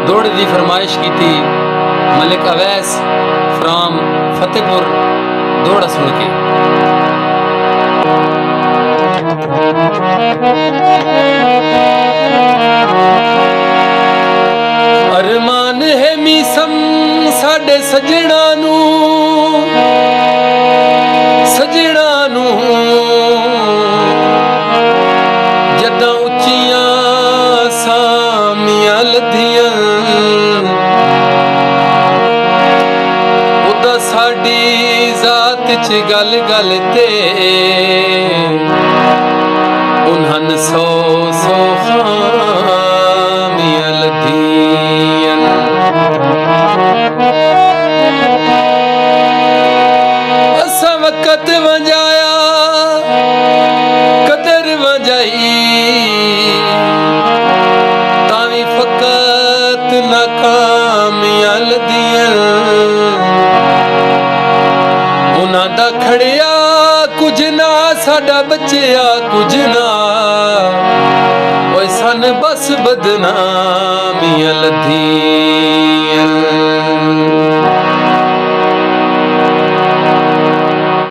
दौड़ की फरमाइश की थी मलिक अवैस फ्राम फतेहपुर दौड़ा सुन के। अरमान है मीसम साडे सजना नू जदां उच्चियां सामियां लधियां उदा साडी जात च गल गल ते उन्हन सौ सौ खामियां लधियां। असा वक़्त वंजाया कदर वंजाई तावी फकत नाकामियां लधियां। उन्हां दा खड़िया कुछ ना साडा बचिया कुछ ना ओए सन बस बदनामियां लधियां।